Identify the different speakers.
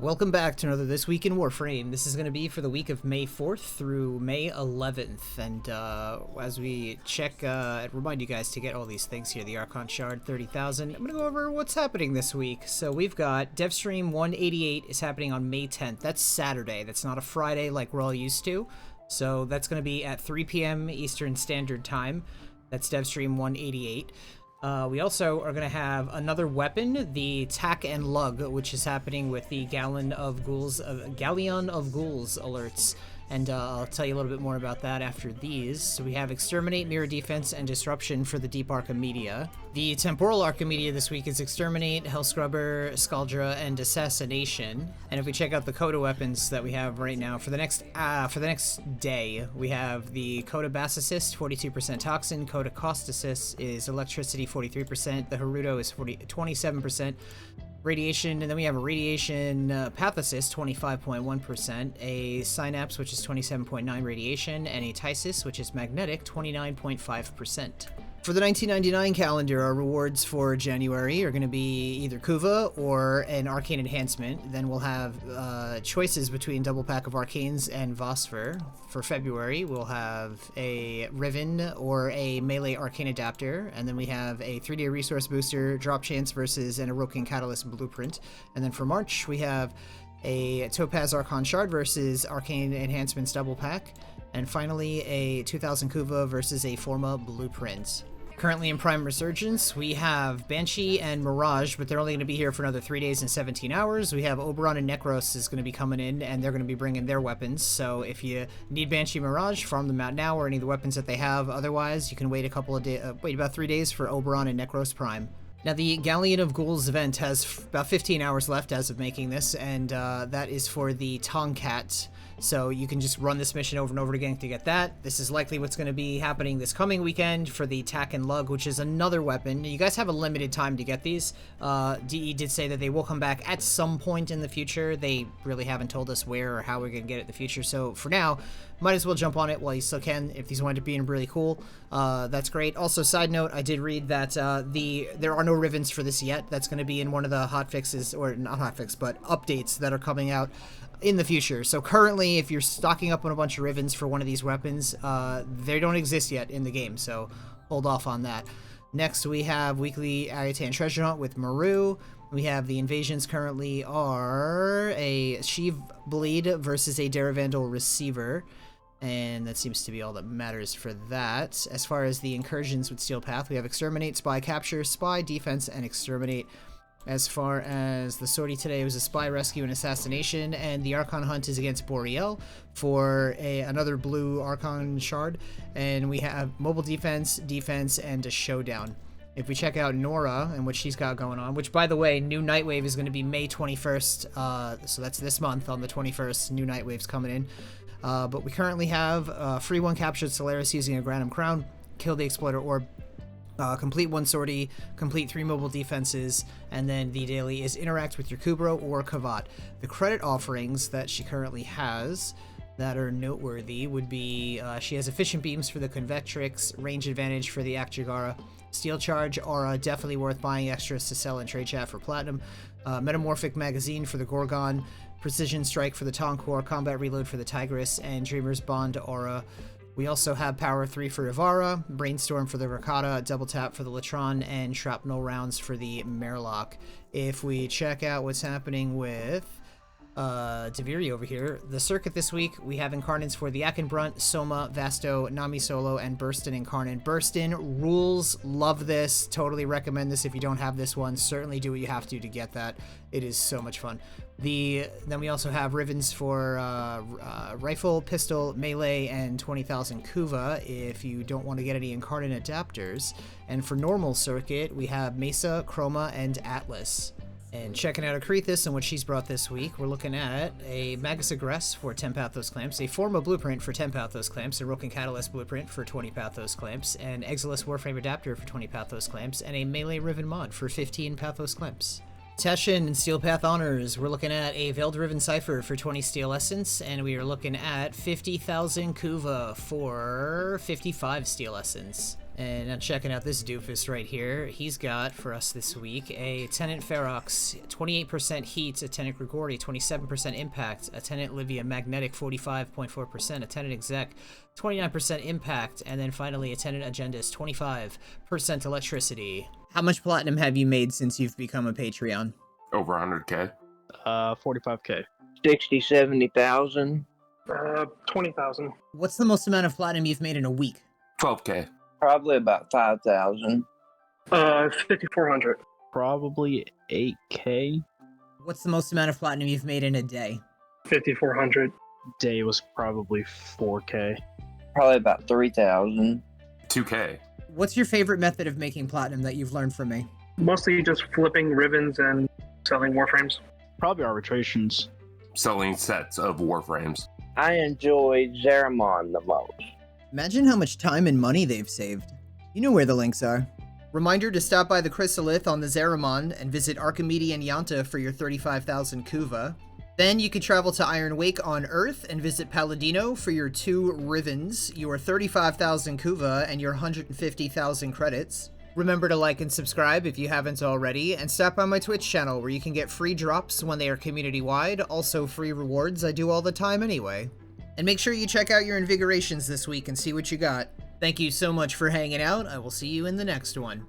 Speaker 1: Welcome back to another This Week in Warframe. This is going to be for the week of May 4th through May 11th. And as we check, remind you guys to get all these things here. The Archon Shard, 30,000. I'm going to go over what's happening this week. So we've got Devstream 188 is happening on May 10th. That's Saturday. That's not a Friday like we're all used to. So that's going to be at 3 p.m. Eastern Standard Time. That's Devstream 188. We also are going to have another weapon, the Tack and Lug, which is happening with the Galleon of Ghouls alerts. And I'll tell you a little bit more about that after these. So we have Exterminate, Mirror Defense, and Disruption for the Deep Archimedia. The Temporal Archimedia this week is Exterminate, Hellscrubber, Scaldra, and Assassination. And if we check out the Coda weapons that we have right now, for the next day, we have the Coda Bass Assist, 42% Toxin. Coda Cost Assist is Electricity, 43%. The Haruto is 27%. Radiation, and then we have a Radiation Path Assist, 25.1%, a Synapse, which is 27.9 radiation, and a Tysis, which is magnetic, 29.5%. For the 1999 calendar, our rewards for January are going to be either Kuva or an Arcane Enhancement. Then we'll have choices between Double Pack of Arcanes and Vosper. For February, we'll have a Riven or a Melee Arcane Adapter. And then we have a 3-day Resource Booster, Drop Chance versus an Aroken Catalyst Blueprint. And then for March, we have a Topaz Archon Shard versus Arcane Enhancements Double Pack. And finally, a 2000 Kuva versus a Forma Blueprint. Currently in Prime Resurgence, we have Banshee and Mirage, but they're only going to be here for another 3 days and 17 hours. We have Oberon and Nekros is going to be coming in, and they're going to be bringing their weapons. So if you need Banshee Mirage, farm them out now, or any of the weapons that they have. Otherwise, you can wait a couple of days, wait about 3 days for Oberon and Nekros Prime. Now, the Galleon of Ghouls event has about 15 hours left as of making this, and that is for the Tomcat. So you can just run this mission over and over again to get that. This is likely what's going to be happening this coming weekend for the Tack and Lug, which is another weapon. You guys have a limited time to get these. DE did say that they will come back at some point in the future. They really haven't told us where or how we're going to get it in the future. So for now, might as well jump on it while you still can. If these wind up being really cool, that's great. Also, side note, I did read that there are no Rivens for this yet. That's going to be in one of the hotfixes, or not hotfix, but updates that are coming out in the future. So currently, if you're stocking up on a bunch of Rivens for one of these weapons, they don't exist yet in the game, so hold off on that. Next, we have Weekly Ariatan Treasure Hunt with Maru. We have the invasions currently are a Sheev Bleed versus a Daravandal Receiver. And that seems to be all that matters for that. As far as the incursions with Steel Path, we have Exterminate, Spy Capture, Spy Defense, and Exterminate. As far as the sortie today, it was a Spy Rescue and Assassination, and the Archon Hunt is against Boreal for another blue Archon Shard. And we have Mobile Defense, and a Showdown. If we check out Nora and what she's got going on, which, by the way, new Nightwave is going to be May 21st, so that's this month on the 21st, new Nightwave's coming in. But we currently have free one captured Solaris using a Granum Crown, kill the Exploiter Orb, complete one sortie, complete 3 mobile defenses, and then the daily is interact with your Kubro or Kavat. The credit offerings that she currently has that are noteworthy would be she has Efficient Beams for the Convectrix, Range Advantage for the Akjagara, Steel Charge Aura, definitely worth buying extras to sell in Trade Chat for Platinum, Metamorphic Magazine for the Gorgon, Precision Strike for the Tonkor, Combat Reload for the Tigris, and Dreamer's Bond Aura. We also have Power 3 for Ivara, Brainstorm for the Rakata, Double Tap for the Latron, and Shrapnel Rounds for the Merlock. If we check out what's happening with Deviri over here, the circuit this week, we have incarnons for the Akenbrunt, Soma, Vasto, Nami Solo, and Burstin incarnate. Burstin rules, love this, totally recommend this if you don't have this one. Certainly do what you have to get that. It is so much fun. Then we also have Rivens for Rifle, Pistol, Melee, and 20,000 Kuva if you don't want to get any incarnate adapters. And for normal circuit, we have Mesa, Chroma, and Atlas. And checking out Akrithis and what she's brought this week, we're looking at a Magus Aggress for 10 Pathos Clamps, a Forma Blueprint for 10 Pathos Clamps, a Roken Catalyst Blueprint for 20 Pathos Clamps, an Exilus Warframe Adapter for 20 Pathos Clamps, and a Melee Riven Mod for 15 Pathos Clamps. Teshin and Steel Path Honors, we're looking at a Veiled Riven Cipher for 20 Steel Essence, and we are looking at 50,000 Kuva for 55 Steel Essence. And I'm checking out this doofus right here. He's got, for us this week, a Tenet Ferox, 28% heat, a Tenet Grigori, 27% impact, a Tenet Livia Magnetic, 45.4%, a Tenet Exec, 29% impact, and then finally a Tenet Agendas, 25% electricity. How much platinum have you made since you've become a Patreon?
Speaker 2: Over 100K.
Speaker 3: 45K.
Speaker 4: 60, 70,000.
Speaker 5: 20,000.
Speaker 1: What's the most amount of platinum you've made in a week?
Speaker 2: 12K.
Speaker 4: Probably about 5,000.
Speaker 5: 5,400.
Speaker 3: Probably 8K.
Speaker 1: What's the most amount of platinum you've made in a day?
Speaker 5: 5,400.
Speaker 3: Day was probably 4K.
Speaker 4: Probably about 3,000.
Speaker 2: 2K.
Speaker 1: What's your favorite method of making platinum that you've learned from me?
Speaker 5: Mostly just flipping ribbons and selling warframes.
Speaker 3: Probably arbitrations.
Speaker 2: Selling sets of warframes.
Speaker 4: I enjoy Zeramon the most.
Speaker 1: Imagine how much time and money they've saved. You know where the links are. Reminder to stop by the Chrysalith on the Zeramon and visit Archimedia and Yanta for your 35,000 Kuva. Then you could travel to Iron Wake on Earth and visit Palladino for your 2 Rivens, your 35,000 Kuva, and your 150,000 credits. Remember to like and subscribe if you haven't already, and stop by my Twitch channel where you can get free drops when they are community-wide, also free rewards I do all the time anyway. And make sure you check out your invigorations this week and see what you got. Thank you so much for hanging out. I will see you in the next one.